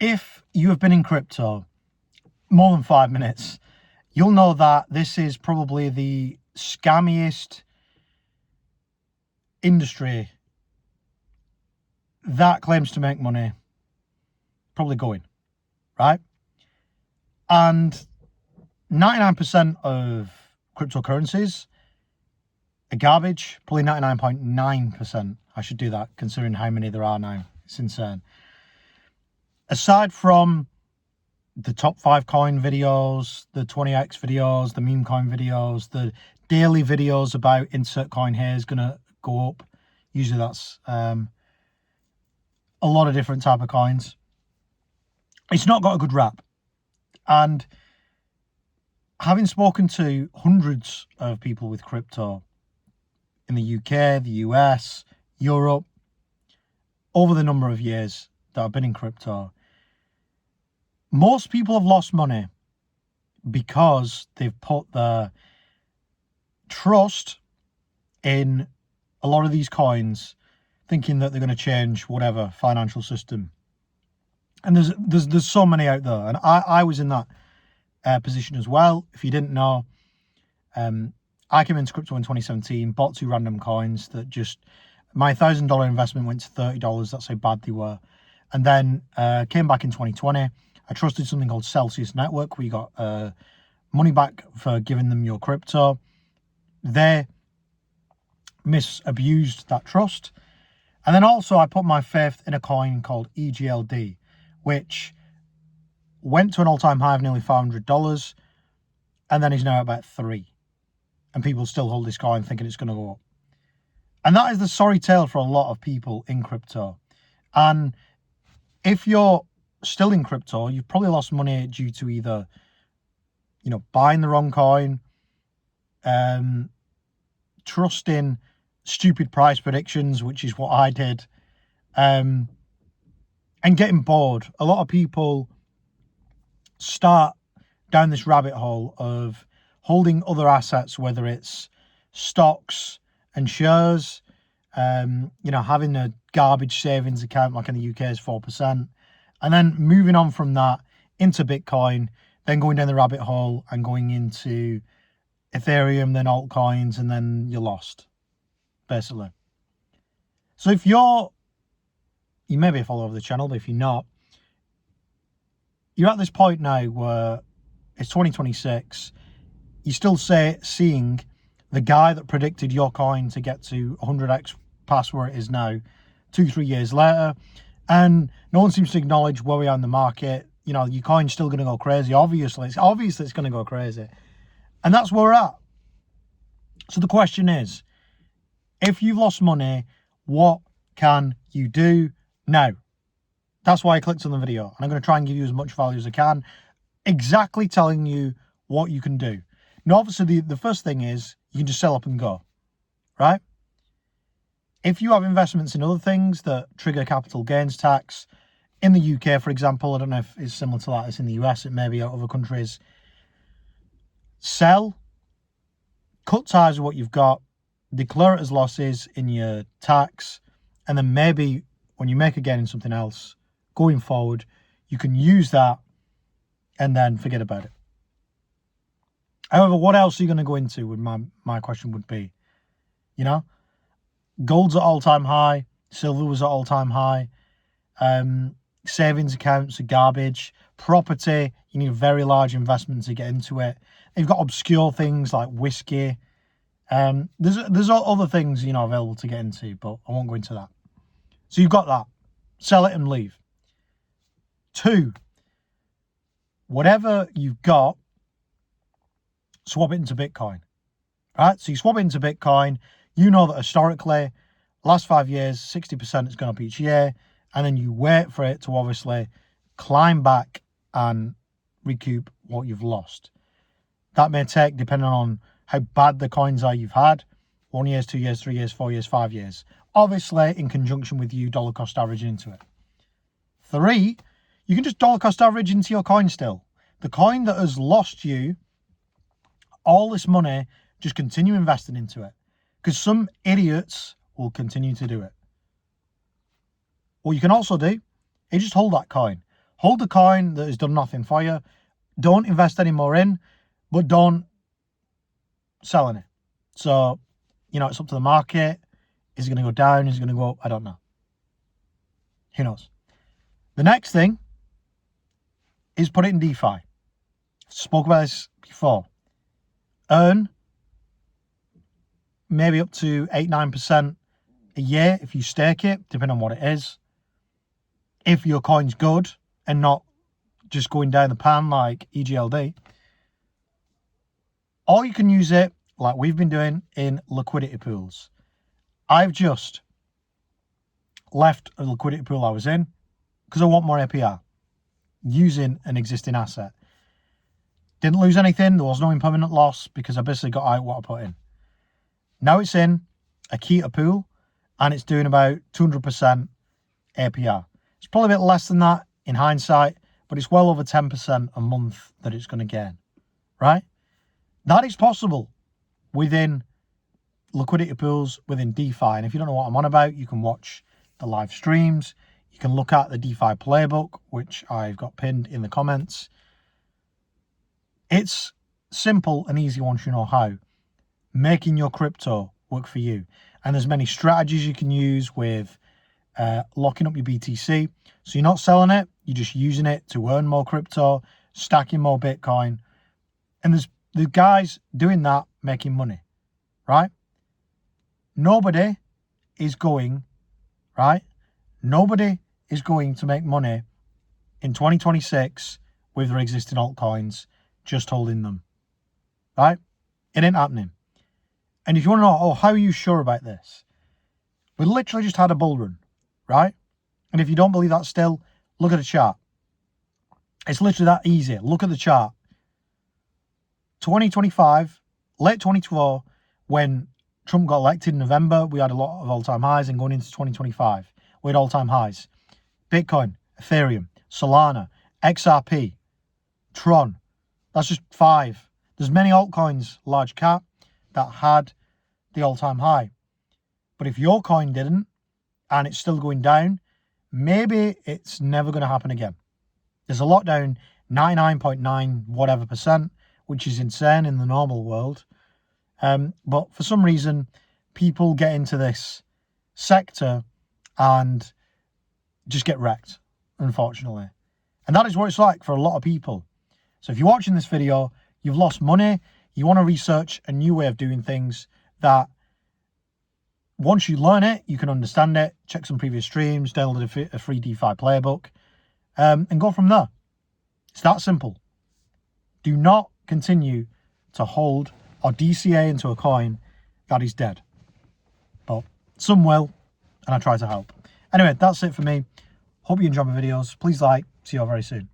If you have been in crypto more than 5 minutes, you'll know that this is probably the scammiest industry that claims to make money probably going, right? And 99% of cryptocurrencies are garbage, probably 99.9%. I should do that considering how many there are now. It's insane. Aside from the top 5 coin videos, the 20x videos, the meme coin videos, the daily videos about insert coin here is going to go up. Usually that's a lot of different type of coins. It's not got a good rap. And having spoken to hundreds of people with crypto in the UK, the US, Europe, over the number of years that I've been in crypto, most people have lost money because they've put their trust in a lot of these coins, thinking that they're going to change whatever financial system. And there's so many out there, and I was in that position as well. If you didn't know, I came into crypto in 2017, bought 2 random coins that just, my $1,000 investment went to $30. That's how bad they were. And then came back in 2020. I trusted something called Celsius Network, where you got money back for giving them your crypto. They misabused that trust. And then also I put my faith in a coin called EGLD, which went to an all-time high of nearly $500 and then is now about 3. And people still hold this coin thinking it's going to go up. And that is the sorry tale for a lot of people in crypto. And if you're still in crypto, you've probably lost money due to either, buying the wrong coin, trusting stupid price predictions, which is what I did, and getting bored. A lot of people start down this rabbit hole of holding other assets, whether it's stocks and shares, having a garbage savings account like in the UK is 4%, and then moving on from that into Bitcoin, then going down the rabbit hole and going into Ethereum, then altcoins, and then you're lost, basically. So if you may be a follower of the channel, but if you're not, you're at this point now where it's 2026, you're still seeing the guy that predicted your coin to get to 100x past where it is now 2-3 years later, and no one seems to acknowledge where we are in the market. Your coin's still going to go crazy. Obviously it's going to go crazy, and that's where we're at. So the question is, if you've lost money, what can you do now? That's why I clicked on the video, and I'm going to try and give you as much value as I can, exactly telling you what you can do. Now, obviously, the first thing is you can just sell up and go, right? If you have investments in other things that trigger capital gains tax, in the UK, for example, I don't know if it's similar to that, it's in the US, it may be other countries, sell, cut ties with what you've got, declare it as losses in your tax, and then maybe when you make a gain in something else, going forward, you can use that and then forget about it. However, what else are you going to go into? Would my question would be, gold's at all-time high, silver was at all-time high, savings accounts are garbage, property, you need a very large investment to get into it. You've got obscure things like whiskey. There's other things, available to get into, but I won't go into that. So you've got that. Sell it and leave. 2, whatever you've got, swap it into Bitcoin. Right? So you swap it into Bitcoin. You know that historically, last 5 years, 60% has gone up each year. And then you wait for it to obviously climb back and recoup what you've lost. That may take, depending on how bad the coins are you've had, 1 year, 2 years, 3 years, 4 years, 5 years. Obviously, in conjunction with you dollar cost averaging into it. 3, you can just dollar cost average into your coin still. The coin that has lost you all this money, just continue investing into it. Because some idiots will continue to do it. What you can also do is just hold that coin. Hold the coin that has done nothing for you. Don't invest any more in, but don't sell in it. So, you know, it's up to the market. Is it going to go down? Is it going to go up? I don't know. Who knows? The next thing is put it in DeFi. Spoke about this before. Earn maybe up to 8-9% a year if you stake it, depending on what it is. If your coin's good and not just going down the pan like EGLD, or you can use it like we've been doing in liquidity pools. I've just left a liquidity pool I was in because I want more APR using an existing asset. Didn't lose anything. There was no impermanent loss because I basically got out what I put in. Now it's in a Keto pool and it's doing about 200% APR. It's probably a bit less than that in hindsight, but it's well over 10% a month that it's going to gain, right? That is possible within liquidity pools, within DeFi. And if you don't know what I'm on about, you can watch the live streams. You can look at the DeFi playbook, which I've got pinned in the comments. It's simple and easy once you know how. Making your crypto work for you. And there's many strategies you can use with locking up your BTC. So you're not selling it, you're just using it to earn more crypto, stacking more Bitcoin. And there's the guys doing that making money, right? Nobody is going, right? Nobody is going to make money in 2026 with their existing altcoins, just holding them, right? It ain't happening. And if you want to know, oh, how are you sure about this? We literally just had a bull run, right? And if you don't believe that still, look at the chart. It's literally that easy. Look at the chart. 2025, late 2024, when Trump got elected in November, we had a lot of all-time highs, and going into 2025, we had all-time highs. Bitcoin, Ethereum, Solana, XRP, Tron. That's just 5. There's many altcoins, large cap, that had the all-time high. But if your coin didn't, and it's still going down, maybe it's never going to happen again. There's a lockdown, 99.9 whatever %, which is insane in the normal world. But for some reason, people get into this sector and just get wrecked, unfortunately. And that is what it's like for a lot of people. So if you're watching this video, you've lost money, you want to research a new way of doing things that once you learn it, you can understand it, check some previous streams, download a free DeFi playbook, and go from there. It's that simple. Do not continue to hold or DCA into a coin that is dead. But some will, and I try to help. Anyway, that's it for me. Hope you enjoy my videos. Please like. See you all very soon.